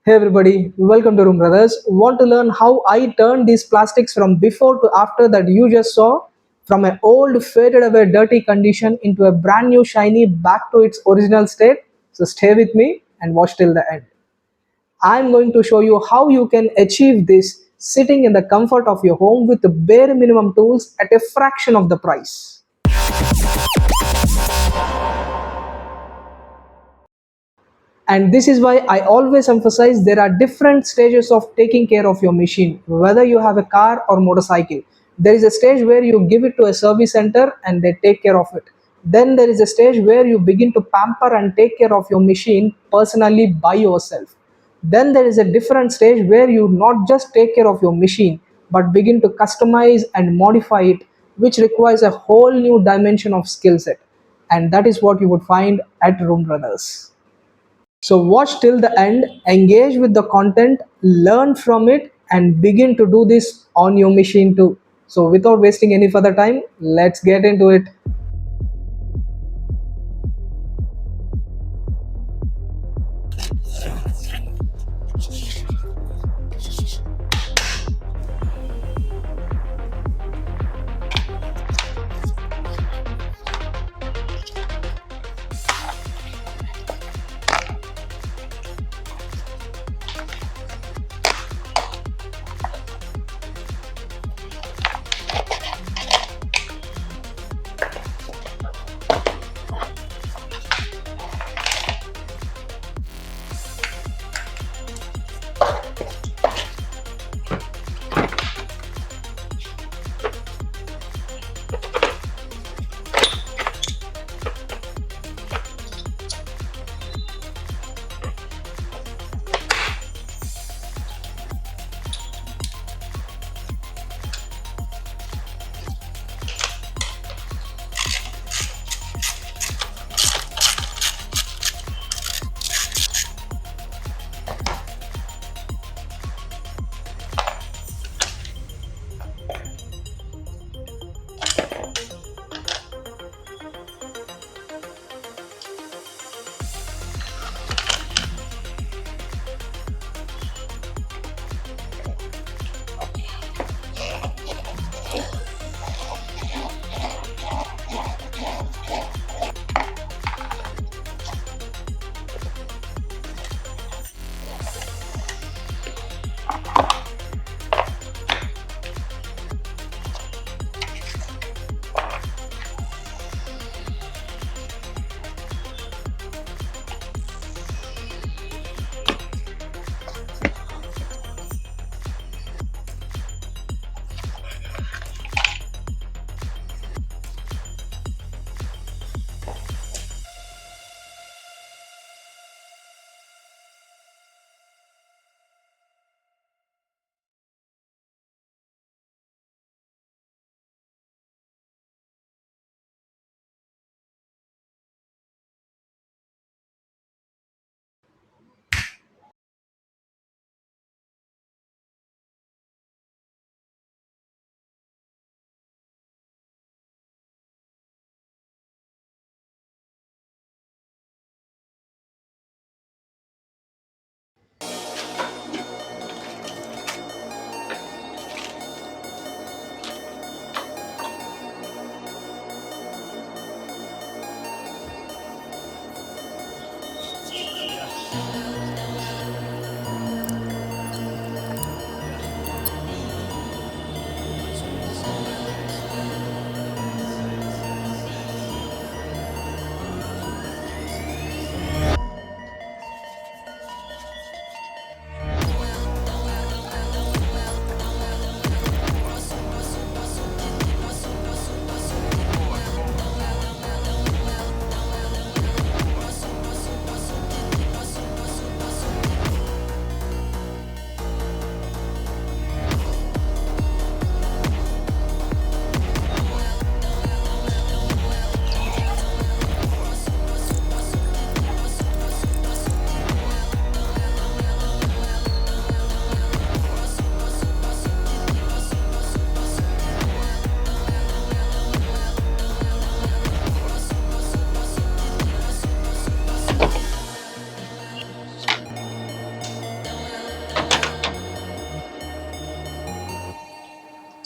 Hey everybody, welcome to Room Brothers. Want to learn how I turned these plastics from before to after that you just saw? From an old, faded away, dirty condition into a brand new, shiny back to its original state? So stay with me and watch till the end. I'm going to show you how you can achieve this sitting in the comfort of your home with the bare minimum tools at a fraction of the price. And this is why I always emphasize there are different stages of taking care of your machine, whether you have a car or motorcycle. There is a stage where you give it to a service center and they take care of it. Then there is a stage where you begin to pamper and take care of your machine personally by yourself. Then there is a different stage where you not just take care of your machine but begin to customize and modify it, which requires a whole new dimension of skill set. And that is what you would find at Room Brothers. So watch till the end, engage with the content, learn from it, and begin to do this on your machine too. So without wasting any further time, let's get into it.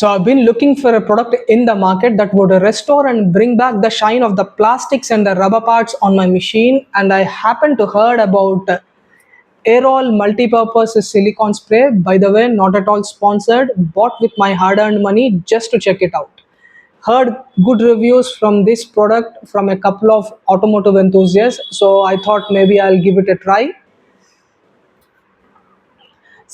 So I've been looking for a product in the market that would restore and bring back the shine of the plastics and the rubber parts on my machine, and I happened to heard about 𝗥𝗲𝘀𝘁𝗿𝗀 multi-purpose silicone spray. By the way, not at all sponsored, bought with my hard-earned money just to check it out. Heard good reviews from this product from a couple of automotive enthusiasts, so I thought maybe I'll give it a try.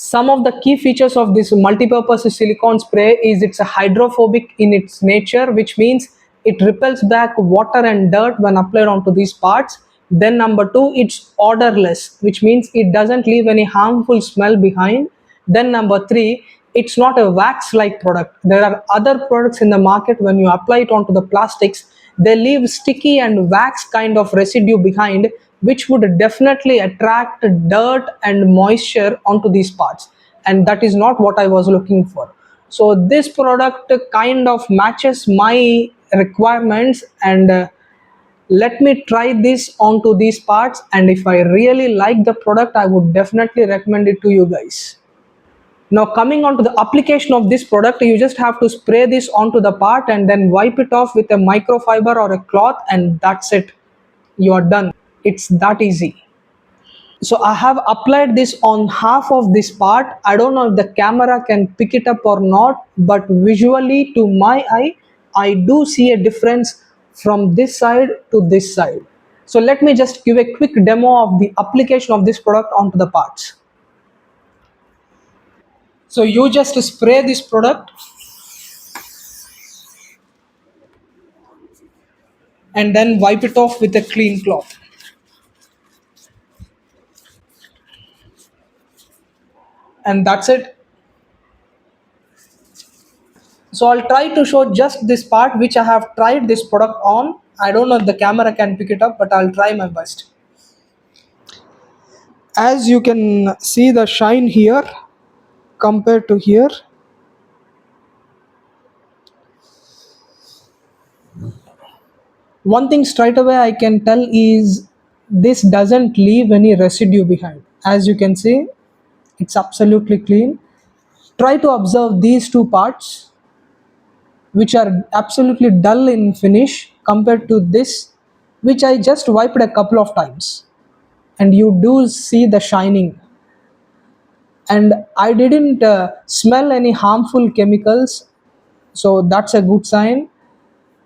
Some of the key features of this multi-purpose silicone spray is it's a hydrophobic in its nature, which means it repels back water and dirt when applied onto these parts. Then number two, it's odorless, which means it doesn't leave any harmful smell behind. Then number three, it's not a wax-like product. There are other products in the market, when you apply it onto the plastics, they leave sticky and wax kind of residue behind, which would definitely attract dirt and moisture onto these parts, and that is not what I was looking for. So this product kind of matches my requirements, and let me try this onto these parts, and if I really like the product, I would definitely recommend it to you guys. Now coming on to the application of this product, you just have to spray this onto the part and then wipe it off with a microfiber or a cloth, and that's it. You are done. It's that easy. So I have applied this on half of this part. I don't know if the camera can pick it up or not, but visually to my eye, I do see a difference from this side to this side. So let me just give a quick demo of the application of this product onto the parts. So you just spray this product and then wipe it off with a clean cloth. And that's it. So I'll try to show just this part which I have tried this product on. I don't know if the camera can pick it up, but I'll try my best. As you can see the shine here compared to here. One thing straight away I can tell is this doesn't leave any residue behind. As you can see, it's absolutely clean. Try to observe these two parts, which are absolutely dull in finish compared to this, which I just wiped a couple of times, and you do see the shining. And I didn't smell any harmful chemicals, so that's a good sign.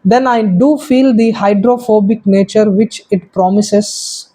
Then I do feel the hydrophobic nature which it promises.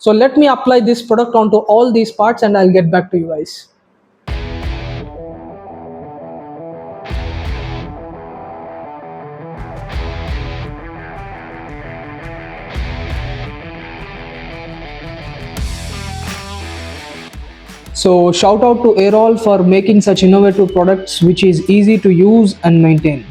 So let me apply this product onto all these parts and I'll get back to you guys. So shout out to Aerol for making such innovative products which is easy to use and maintain.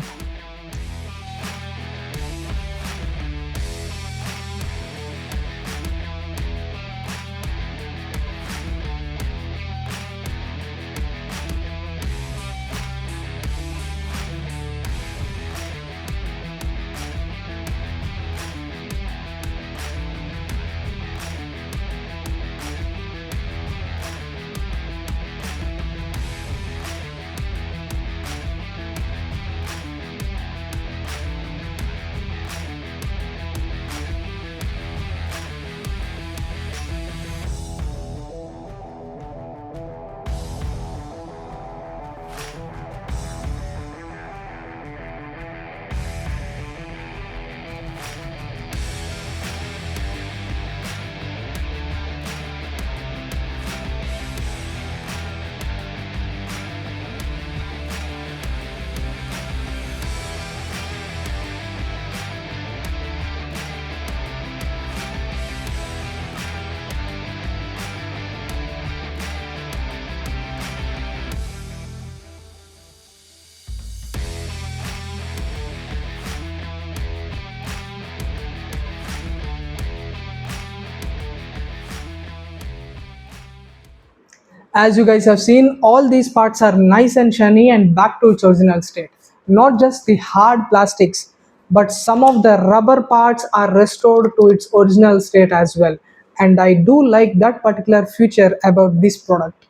As you guys have seen, all these parts are nice and shiny and back to its original state. Not just the hard plastics, but some of the rubber parts are restored to its original state as well. And I do like that particular feature about this product.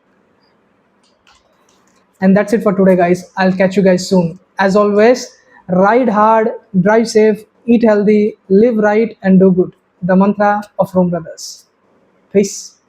And that's it for today, guys. I'll catch you guys soon. As always, ride hard, drive safe, eat healthy, live right, and do good. The mantra of Room Brothers. Peace.